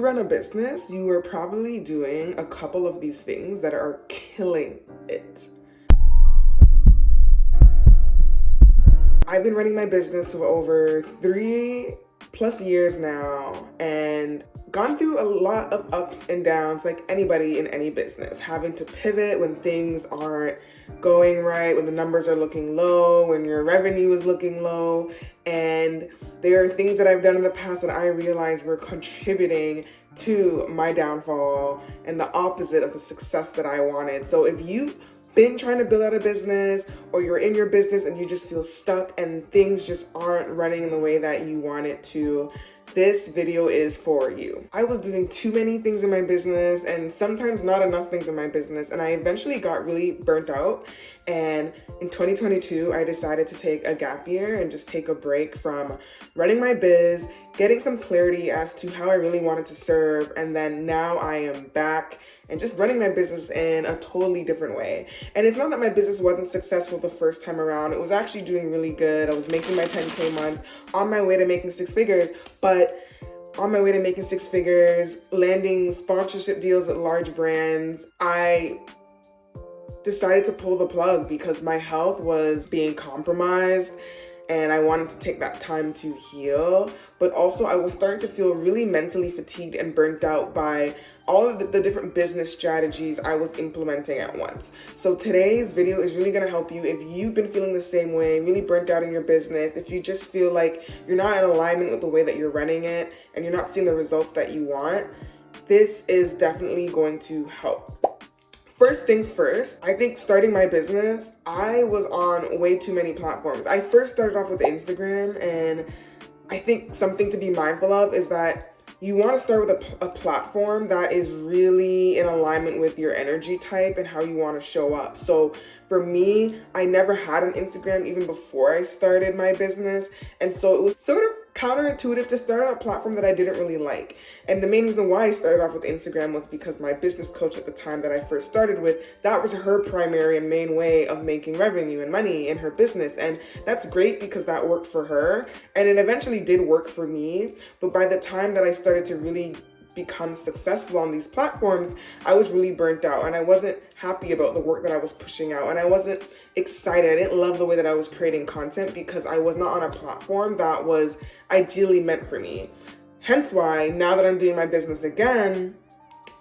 run a business, you are probably doing a couple of these things that are killing it. I've been running my business for over 3+ years now and gone through a lot of ups and downs like anybody in any business, having to pivot when things aren't going right, when the numbers are looking low, when your revenue is looking low. And there are things that I've done in the past that I realized were contributing to my downfall and the opposite of the success that I wanted. So if you've been trying to build out a business, or you're in your business and you just feel stuck and things just aren't running in the way that you want it to, this video is for you. I was doing too many things in my business and sometimes not enough things in my business, and I eventually got really burnt out. And in 2022, I decided to take a gap year and just take a break from running my biz, getting some clarity as to how I really wanted to serve, and then now I am back and just running my business in a totally different way. And it's not that my business wasn't successful the first time around. It was actually doing really good. I was making my 10K months, on my way to making 6 figures, but on my way to making 6 figures, landing sponsorship deals with large brands, I decided to pull the plug because my health was being compromised and I wanted to take that time to heal. But also I was starting to feel really mentally fatigued and burnt out by all of the different business strategies I was implementing at once. So today's video is really gonna help you if you've been feeling the same way, really burnt out in your business, if you just feel like you're not in alignment with the way that you're running it and you're not seeing the results that you want. This is definitely going to help. First things first, I think starting my business, I was on way too many platforms. I first started off with Instagram, and I think something to be mindful of is that you want to start with a platform that is really in alignment with your energy type and how you want to show up. So for me, I never had an Instagram even before I started my business. And so it was sort of counterintuitive to start on a platform that I didn't really like. And the main reason why I started off with Instagram was because my business coach at the time that I first started with, that was her primary and main way of making revenue and money in her business. And that's great because that worked for her. And it eventually did work for me. But by the time that I started to really become successful on these platforms, I was really burnt out and I wasn't happy about the work that I was pushing out, and I wasn't excited. I didn't love the way that I was creating content because I was not on a platform that was ideally meant for me. Hence why now that I'm doing my business again,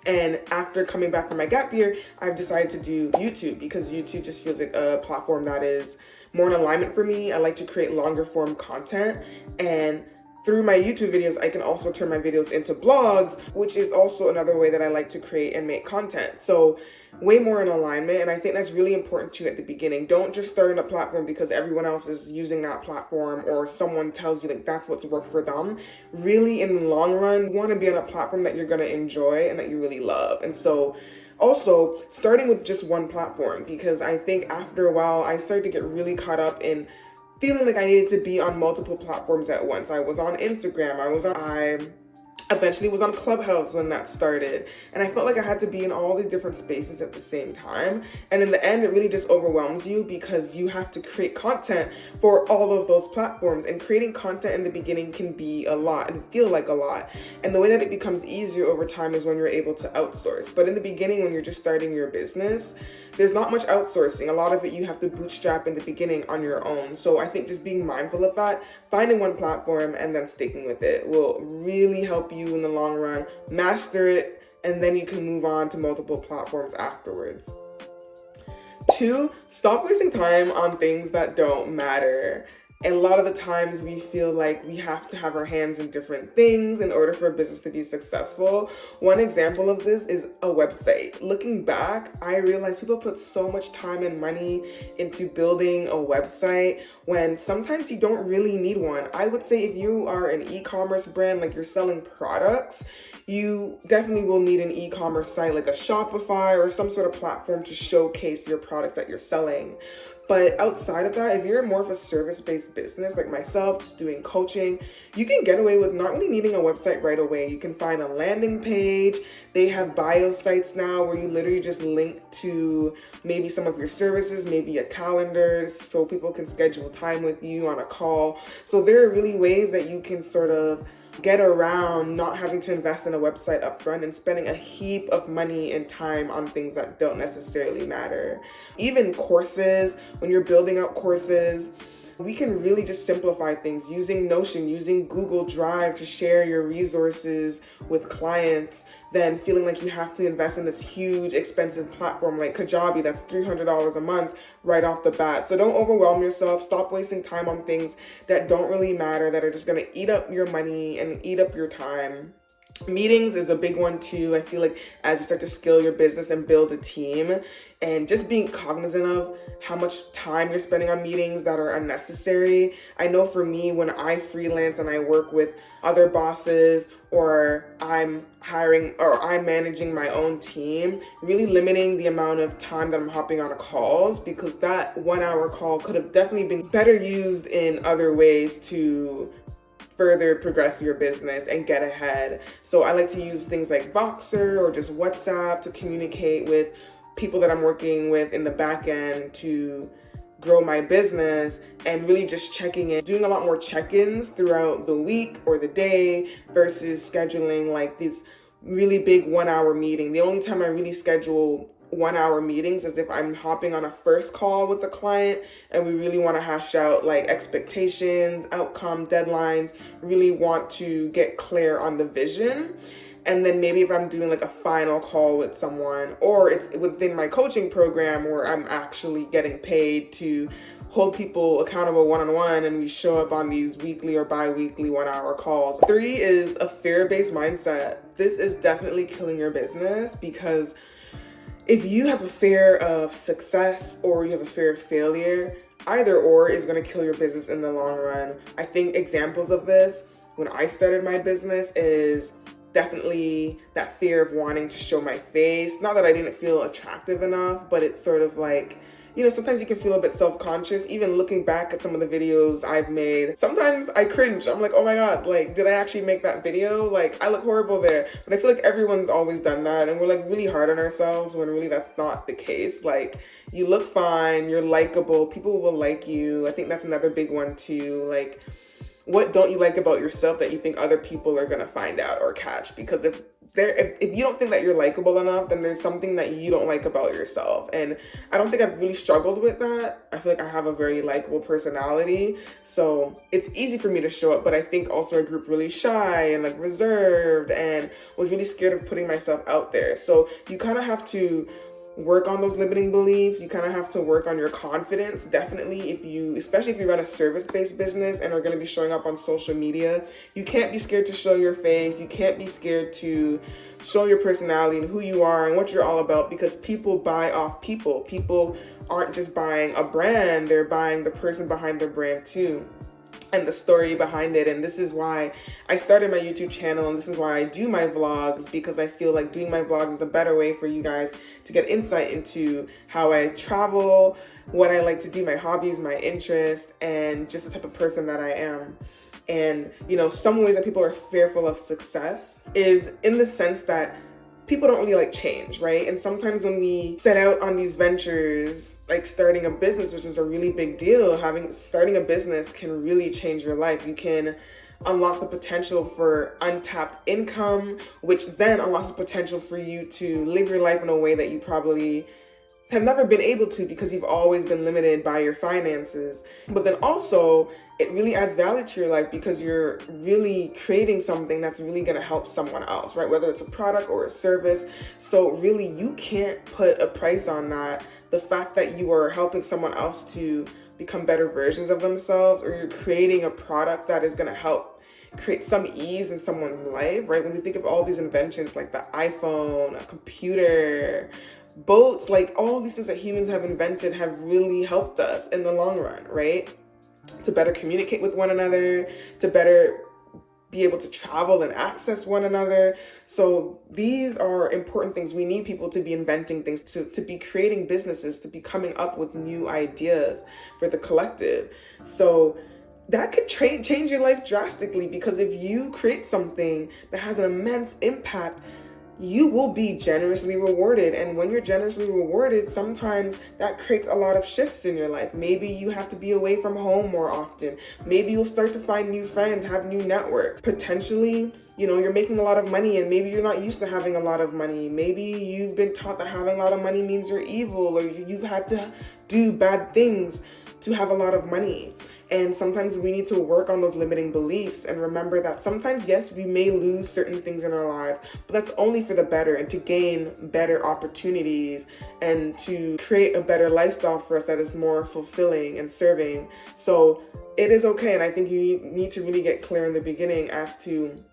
and after coming back from my gap year, I've decided to do YouTube because YouTube just feels like a platform that is more in alignment for me. I like to create longer form content, and through my YouTube videos, I can also turn my videos into blogs, which is also another way that I like to create and make content. So way more in alignment. And I think that's really important too at the beginning. Don't just start in a platform because everyone else is using that platform or someone tells you like that's what's worked for them. Really, in the long run, you want to be on a platform that you're going to enjoy and that you really love. And so also starting with just one platform, because I think after a while, I started to get really caught up in feeling like I needed to be on multiple platforms at once. I was on Instagram, I eventually was on Clubhouse when that started. And I felt like I had to be in all these different spaces at the same time. And in the end, it really just overwhelms you because you have to create content for all of those platforms. And creating content in the beginning can be a lot and feel like a lot. And the way that it becomes easier over time is when you're able to outsource. But in the beginning, when you're just starting your business, there's not much outsourcing. A lot of it you have to bootstrap in the beginning on your own. So I think just being mindful of that, finding one platform and then sticking with it will really help you in the long run. Master it, and then you can move on to multiple platforms afterwards. 2, stop wasting time on things that don't matter. And a lot of the times we feel like we have to have our hands in different things in order for a business to be successful. One example of this is a website. Looking back, I realized people put so much time and money into building a website when sometimes you don't really need one. I would say if you are an e-commerce brand, like you're selling products, you definitely will need an e-commerce site like a Shopify or some sort of platform to showcase your products that you're selling. But outside of that, if you're more of a service-based business like myself, just doing coaching, you can get away with not really needing a website right away. You can find a landing page. They have bio sites now where you literally just link to maybe some of your services, maybe a calendar, so people can schedule time with you on a call. So there are really ways that you can sort of get around not having to invest in a website upfront and spending a heap of money and time on things that don't necessarily matter. Even courses, when you're building out courses, we can really just simplify things using Notion, using Google Drive to share your resources with clients, than feeling like you have to invest in this huge expensive platform like Kajabi that's $300 a month right off the bat. So don't overwhelm yourself. Stop wasting time on things that don't really matter, that are just going to eat up your money and eat up your time. Meetings is a big one too. I feel like as you start to scale your business and build a team, and just being cognizant of how much time you're spending on meetings that are unnecessary. I know for me, when I freelance and I work with other bosses, or I'm hiring or I'm managing my own team, really limiting the amount of time that I'm hopping on calls, because that 1 hour call could have definitely been better used in other ways to further progress your business and get ahead. So I like to use things like Voxer or just WhatsApp to communicate with people that I'm working with in the back end to grow my business, and really just checking in, doing a lot more check-ins throughout the week or the day versus scheduling like these really big 1 hour meeting. The only time I really schedule 1 hour meetings is if I'm hopping on a first call with the client and we really want to hash out like expectations, outcome, deadlines, really want to get clear on the vision. And then maybe if I'm doing like a final call with someone, or it's within my coaching program where I'm actually getting paid to hold people accountable one-on-one, and we show up on these weekly or bi-weekly 1 hour calls. 3 is a fear-based mindset. This is definitely killing your business, because if you have a fear of success or you have a fear of failure, either or is going to kill your business in the long run. I think examples of this when I started my business is definitely that fear of wanting to show my face. Not that I didn't feel attractive enough, but it's sort of like, you know, sometimes you can feel a bit self-conscious. Even looking back at some of the videos I've made, sometimes I cringe. I'm like, oh my God, like, did I actually make that video? Like, I look horrible there. But I feel like everyone's always done that, and we're like really hard on ourselves when really that's not the case. Like, you look fine, you're likable, people will like you. I think that's another big one too. Like, what don't you like about yourself that you think other people are gonna find out or catch? Because if you don't think that you're likable enough, then there's something that you don't like about yourself. And I don't think I've really struggled with that. I feel like I have a very likable personality, so it's easy for me to show up. But I think also I grew up really shy and like reserved, and was really scared of putting myself out there. So you kind of have to work on those limiting beliefs. You kind of have to work on your confidence. Definitely, especially if you run a service-based business and are going to be showing up on social media, you can't be scared to show your face. You can't be scared to show your personality and who you are and what you're all about, because people buy off people. People aren't just buying a brand, they're buying the person behind their brand too, and the story behind it. And this is why I started my YouTube channel, and this is why I do my vlogs, because I feel like doing my vlogs is a better way for you guys to get insight into how I travel, what I like to do, my hobbies, my interests, and just the type of person that I am. And, you know, some ways that people are fearful of success is in the sense that people don't really like change, right? And sometimes when we set out on these ventures, like starting a business, which is a really big deal, starting a business can really change your life. You can unlock the potential for untapped income, which then unlocks the potential for you to live your life in a way that you probably have never been able to, because you've always been limited by your finances. But then also, it really adds value to your life because you're really creating something that's really going to help someone else, right? Whether it's a product or a service. So really, you can't put a price on that. The fact that you are helping someone else to become better versions of themselves, or you're creating a product that is going to help create some ease in someone's life, right? When we think of all these inventions like the iPhone, a computer, boats, like all these things that humans have invented have really helped us in the long run, right? To better communicate with one another, to better be able to travel and access one another. So these are important things. We need people to be inventing things, to be creating businesses, to be coming up with new ideas for the collective. So that could change your life drastically, because if you create something that has an immense impact, you will be generously rewarded. And when you're generously rewarded, sometimes that creates a lot of shifts in your life. Maybe you have to be away from home more often. Maybe you'll start to find new friends, have new networks. Potentially, you're making a lot of money and maybe you're not used to having a lot of money. Maybe you've been taught that having a lot of money means you're evil, or you've had to do bad things to have a lot of money. And sometimes we need to work on those limiting beliefs and remember that sometimes, yes, we may lose certain things in our lives, but that's only for the better and to gain better opportunities and to create a better lifestyle for us that is more fulfilling and serving. So it is okay. And I think you need to really get clear in the beginning as to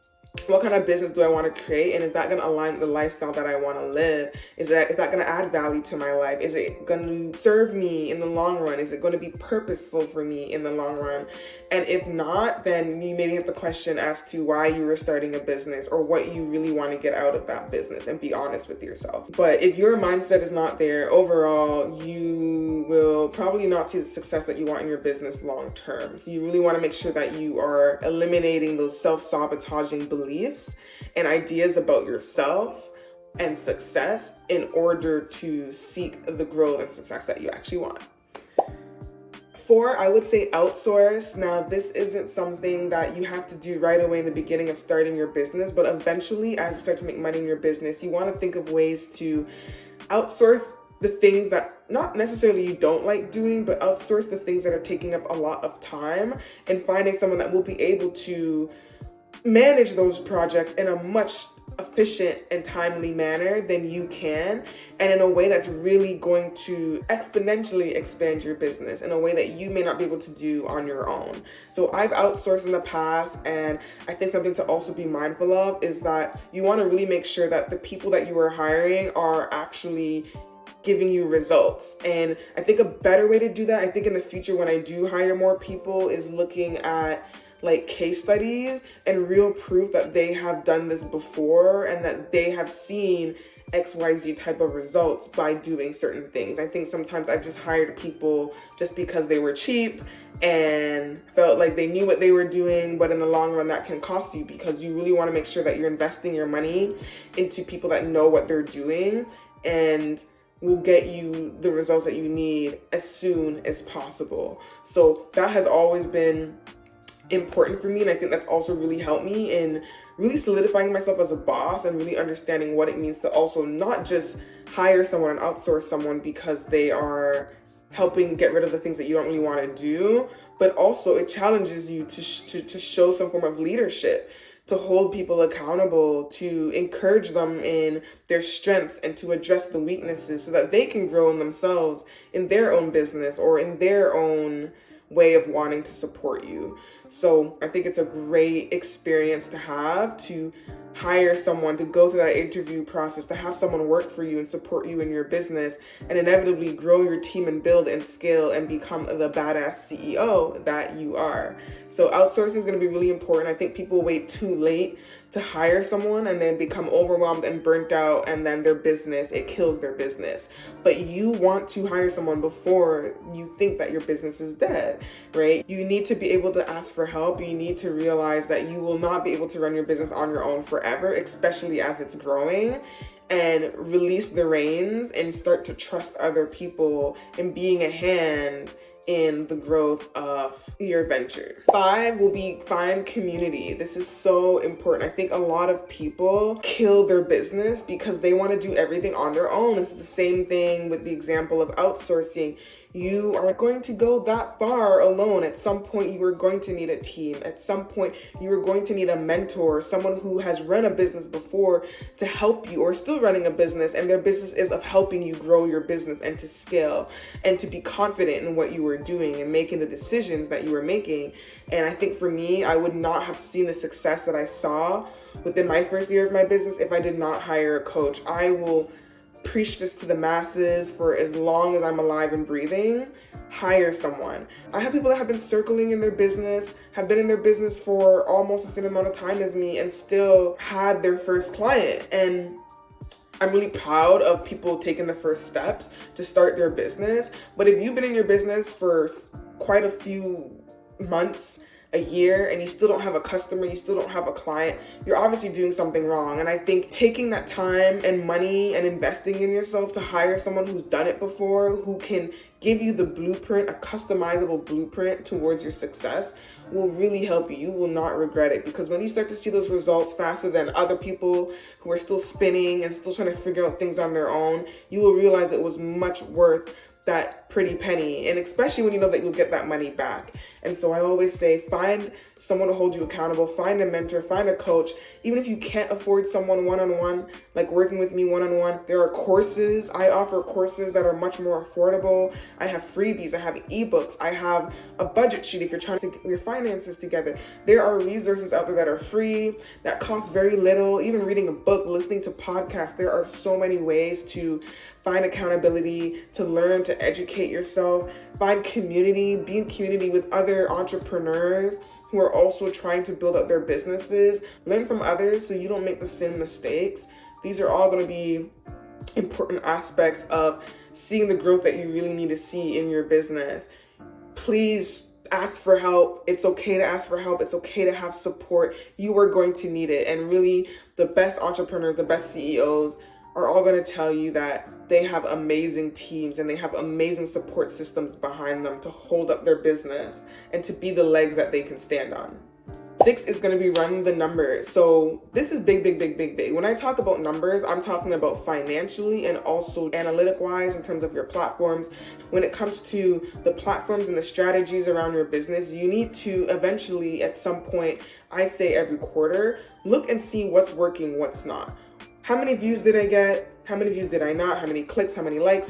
what kind of business do I want to create, and is that going to align with the lifestyle that I want to live? Is that going to add value to my life? Is it going to serve me in the long run? Is it going to be purposeful for me in the long run? And if not, then you maybe have to question as to why you were starting a business or what you really want to get out of that business, and be honest with yourself. But if your mindset is not there, overall, you will probably not see the success that you want in your business long term. So you really want to make sure that you are eliminating those self-sabotaging beliefs and ideas about yourself and success in order to seek the growth and success that you actually want. 4, I would say outsource. Now, this isn't something that you have to do right away in the beginning of starting your business, but eventually, as you start to make money in your business, you want to think of ways to outsource the things that not necessarily you don't like doing, but outsource the things that are taking up a lot of time, and finding someone that will be able to manage those projects in a much efficient and timely manner than you can, and in a way that's really going to exponentially expand your business in a way that you may not be able to do on your own. So I've outsourced in the past, and I think something to also be mindful of is that you want to really make sure that the people that you are hiring are actually giving you results. And I think a better way to do that, I think in the future when I do hire more people, is looking at like case studies and real proof that they have done this before and that they have seen XYZ type of results by doing certain things. I think sometimes I've just hired people just because they were cheap and felt like they knew what they were doing, but in the long run that can cost you, because you really want to make sure that you're investing your money into people that know what they're doing and will get you the results that you need as soon as possible. So that has always been important for me, and I think that's also really helped me in really solidifying myself as a boss and really understanding what it means to also not just hire someone and outsource someone because they are helping get rid of the things that you don't really want to do, but also it challenges you to show some form of leadership, to hold people accountable, to encourage them in their strengths and to address the weaknesses so that they can grow in themselves in their own business or in their own way of wanting to support you. So I think it's a great experience to have, to hire someone, to go through that interview process, to have someone work for you and support you in your business, and inevitably grow your team and build and scale and become the badass CEO that you are. So outsourcing is going to be really important. I think people wait too late to hire someone and then become overwhelmed and burnt out, and then it kills their business. But you want to hire someone before you think that your business is dead, right? You need to be able to ask for help. You need to realize that you will not be able to run your business on your own forever, especially as it's growing, and release the reins and start to trust other people in being a hand in the growth of your venture. 5 will be find community. This is so important. I think a lot of people kill their business because they want to do everything on their own. It's the same thing with the example of outsourcing. You aren't going to go that far alone. At some point, you are going to need a team. At some point, you are going to need a mentor, someone who has run a business before to help you, or still running a business, and their business is of helping you grow your business and to scale and to be confident in what you were doing and making the decisions that you were making. And I think for me, I would not have seen the success that I saw within my first year of my business if I did not hire a coach. I will preach this to the masses for as long as I'm alive and breathing. Hire someone. I have people that have been circling in their business, have been in their business for almost the same amount of time as me, and still had their first client. And I'm really proud of people taking the first steps to start their business. But if you've been in your business for quite a few months, a year and you still don't have a customer, you still don't have a client, you're obviously doing something wrong. And I think taking that time and money and investing in yourself to hire someone who's done it before, who can give you the blueprint, a customizable blueprint towards your success, will really help you. You will not regret it, because when you start to see those results faster than other people who are still spinning and still trying to figure out things on their own, you will realize it was much worth that pretty penny, and especially when you know that you'll get that money back. And so I always say, find someone to hold you accountable, find a mentor, find a coach. Even if you can't afford someone one-on-one, like working with me one-on-one, there are courses. I offer courses that are much more affordable. I have freebies, I have ebooks, I have a budget sheet if you're trying to get your finances together. There are resources out there that are free, that cost very little. Even reading a book, listening to podcasts, there are so many ways to find accountability, to learn, to educate yourself, find community, be in community with other entrepreneurs who are also trying to build up their businesses. Learn from others so you don't make the same mistakes. These are all going to be important aspects of seeing the growth that you really need to see in your business. Please ask for help. It's okay to ask for help. It's okay to have support. You are going to need it. And really, the best entrepreneurs, the best CEOs are all going to tell you that they have amazing teams and they have amazing support systems behind them to hold up their business and to be the legs that they can stand on. 6 is going to be running the numbers. So this is big, big, big, big, big. When I talk about numbers, I'm talking about financially and also analytic wise in terms of your platforms. When it comes to the platforms and the strategies around your business, you need to eventually, at some point, I say every quarter, look and see what's working, what's not. How many views did I get? How many views did I not? How many clicks? How many likes?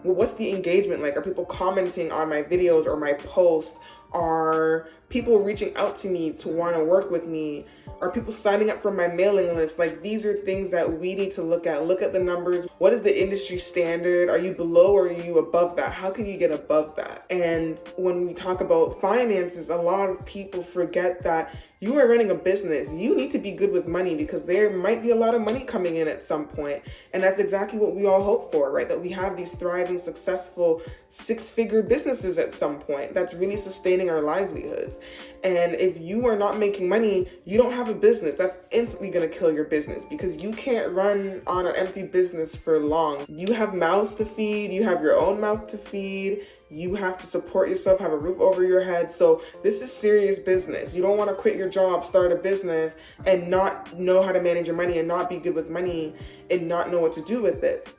What's the engagement like? Are people commenting on my videos or my posts? Are people reaching out to me to want to work with me? Are people signing up for my mailing list? Like, these are things that we need to look at. Look at the numbers. What is the industry standard? Are you below or are you above that? How can you get above that? And when we talk about finances, a lot of people forget that you are running a business. You need to be good with money, because there might be a lot of money coming in at some point. And that's exactly what we all hope for, right? That we have these thriving, successful, 6-figure businesses at some point that's really sustaining our livelihoods. And if you are not making money, you don't have a business. That's instantly going to kill your business, because you can't run on an empty business for long. You have mouths to feed. You have your own mouth to feed. You have to support yourself, have a roof over your head. So this is serious business. You don't want to quit your job, start a business, and not know how to manage your money and not be good with money and not know what to do with it.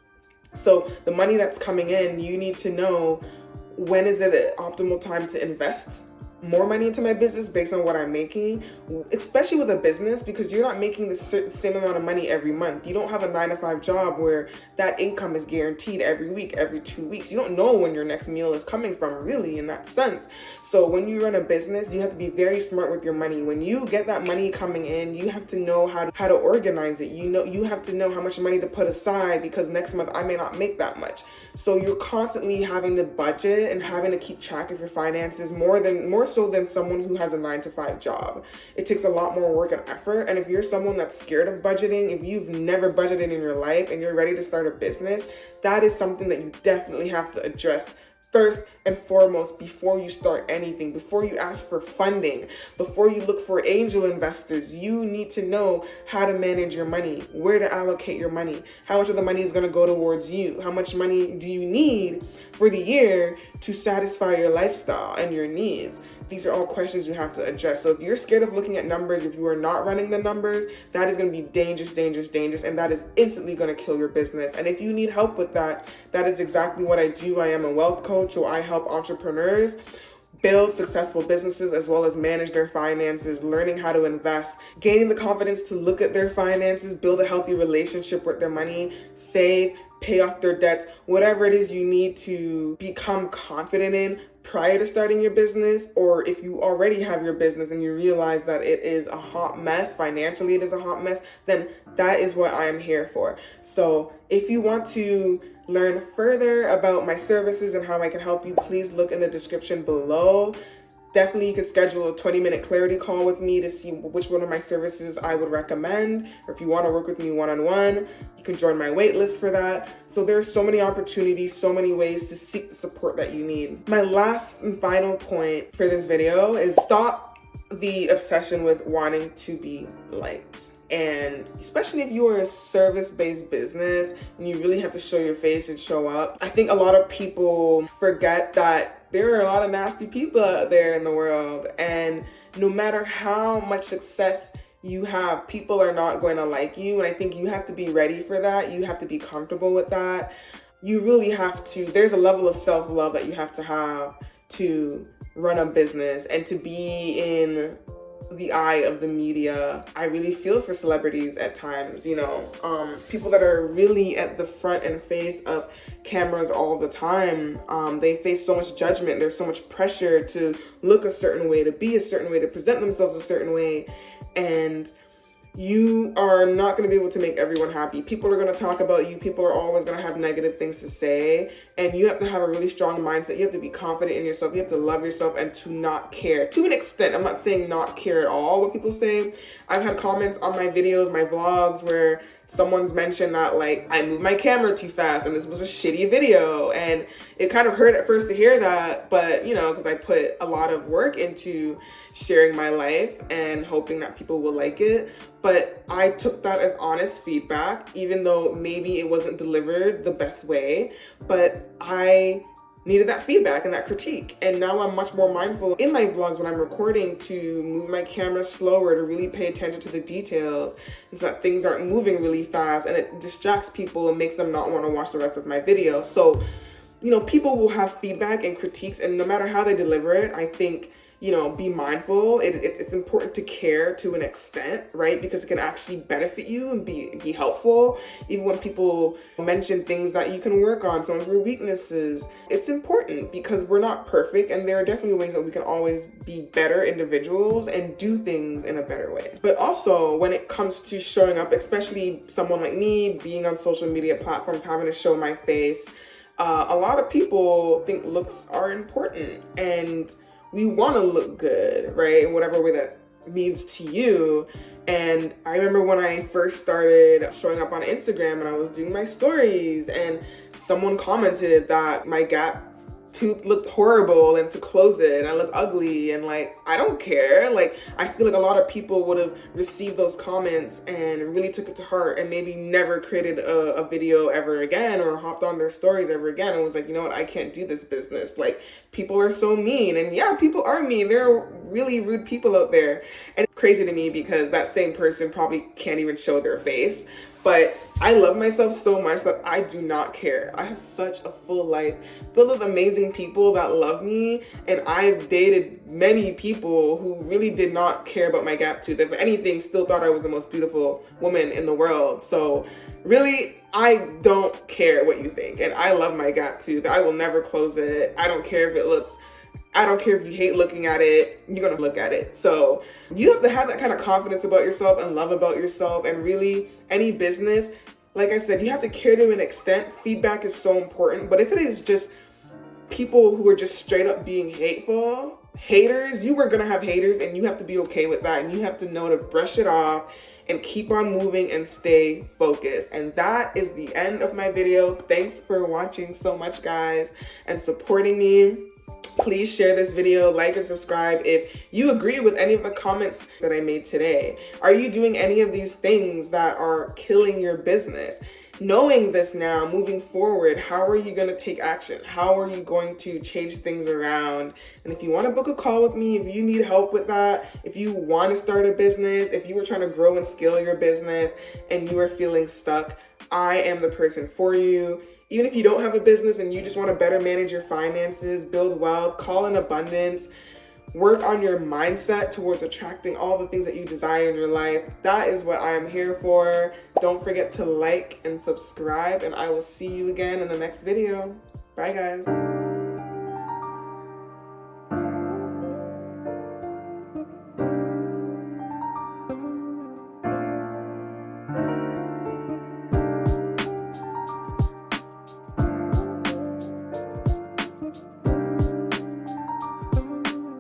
So the money that's coming in, you need to know, when is it an optimal time to invest more money into my business based on what I'm making, especially with a business, because you're not making the same amount of money every month. You don't have a 9-to-5 job where that income is guaranteed every week, every 2 weeks. You don't know when your next meal is coming from, really, in that sense. So when you run a business, you have to be very smart with your money. When you get that money coming in, you have to know how to organize it. You have to know how much money to put aside, because next month I may not make that much. So you're constantly having to budget and having to keep track of your finances more so than someone who has a 9-to-5 job. It takes a lot more work and effort. And if you're someone that's scared of budgeting, if you've never budgeted in your life and you're ready to start a business, that is something that you definitely have to address first and foremost before you start anything, before you ask for funding, before you look for angel investors. You need to know how to manage your money, where to allocate your money, how much of the money is going to go towards you, how much money do you need for the year to satisfy your lifestyle and your needs. These are all questions you have to address. So if you're scared of looking at numbers, if you are not running the numbers, that is going to be dangerous, dangerous, dangerous, and that is instantly going to kill your business. And if you need help with that, that is exactly what I do. I am a wealth coach, so I help entrepreneurs build successful businesses as well as manage their finances, learning how to invest, gaining the confidence to look at their finances, build a healthy relationship with their money, save, pay off their debts, whatever it is you need to become confident in prior to starting your business. Or if you already have your business and you realize that it is a hot mess, financially it is a hot mess, then that is what I am here for. So if you want to learn further about my services and how I can help you, please look in the description below. Definitely you could schedule a 20-minute clarity call with me to see which one of my services I would recommend. Or if you want to work with me one-on-one, you can join my wait list for that. So there are so many opportunities, so many ways to seek the support that you need. My last and final point for this video is stop the obsession with wanting to be liked. And especially if you are a service-based business and you really have to show your face and show up, I think a lot of people forget that there are a lot of nasty people out there in the world. And no matter how much success you have, people are not going to like you. And I think you have to be ready for that. You have to be comfortable with that. You really have to, there's a level of self-love that you have to run a business and to be in the eye of the media. I really feel for celebrities at times, you know, people that are really at the front and face of cameras all the time. They face so much judgment. There's so much pressure to look a certain way, to be a certain way, to present themselves a certain way. And you are not going to be able to make everyone happy. People are going to talk about you. People are always going to have negative things to say. And you have to have a really strong mindset. You have to be confident in yourself. You have to love yourself and to not care. To an extent, I'm not saying not care at all what people say. I've had comments on my videos, my vlogs, where someone's mentioned that like I moved my camera too fast and this was a shitty video. And it kind of hurt at first to hear that, but you know, because I put a lot of work into sharing my life and hoping that people will like it. But I took that as honest feedback, even though maybe it wasn't delivered the best way, but I needed that feedback and that critique. And now I'm much more mindful in my vlogs when I'm recording to move my camera slower, to really pay attention to the details, and so that things aren't moving really fast and it distracts people and makes them not want to watch the rest of my video. So, you know, people will have feedback and critiques, and no matter how they deliver it, I think, you know, be mindful. It's important to care to an extent, right? Because it can actually benefit you and be helpful. Even when people mention things that you can work on, some of your weaknesses, it's important because we're not perfect and there are definitely ways that we can always be better individuals and do things in a better way. But also when it comes to showing up, especially someone like me being on social media platforms, having to show my face, a lot of people think looks are important and we want to look good, right? In whatever way that means to you. And I remember when I first started showing up on Instagram and I was doing my stories and someone commented that my gap tooth looked horrible and to close it, I look ugly, and like, I don't care. Like, I feel like a lot of people would have received those comments and really took it to heart and maybe never created a video ever again or hopped on their stories ever again and was like, you know what, I can't do this business. Like, people are so mean. And yeah, people are mean. There are really rude people out there. And it's crazy to me because that same person probably can't even show their face. But I love myself so much that I do not care. I have such a full life filled with amazing people that love me. And I've dated many people who really did not care about my gap tooth. If anything, still thought I was the most beautiful woman in the world. So really, I don't care what you think. And I love my gap tooth. I will never close it. I don't care if it looks, I don't care if you hate looking at it, you're gonna look at it. So you have to have that kind of confidence about yourself and love about yourself. And really, any business, like I said, you have to care to an extent. Feedback is so important. But if it is just people who are just straight up being hateful, haters, you are gonna have haters and you have to be okay with that. And you have to know to brush it off and keep on moving and stay focused. And that is the end of my video. Thanks for watching so much, guys, and supporting me. Please share this video, like and subscribe if you agree with any of the comments that I made today. Are you doing any of these things that are killing your business? Knowing this now, moving forward, how are you going to take action? How are you going to change things around? And if you want to book a call with me, if you need help with that, if you want to start a business, if you were trying to grow and scale your business and you are feeling stuck, I am the person for you. Even if you don't have a business and you just want to better manage your finances, build wealth, call in abundance, work on your mindset towards attracting all the things that you desire in your life, that is what I am here for. Don't forget to like and subscribe, and I will see you again in the next video. Bye, guys.